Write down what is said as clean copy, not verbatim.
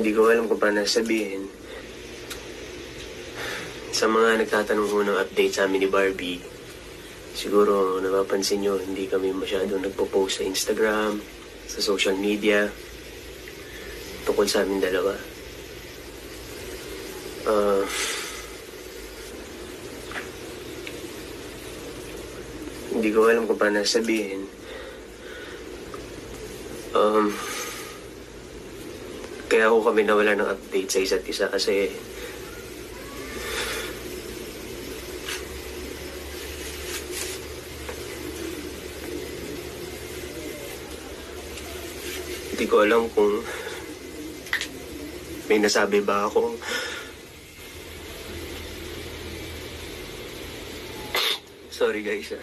Hindi ko alam kung paano sabihin. Sa mga nagtatanong ko ng update sa amin ni Barbie, siguro napapansin nyo, hindi kami masyadong nagpo-post sa Instagram, sa social media, tungkol sa amin dalawa. Hindi ko alam kung paano sabihin. Kaya ako kami nawala ng update sa isa't isa kasi hindi ko alam kung may nasabi ba ako. Sorry guys.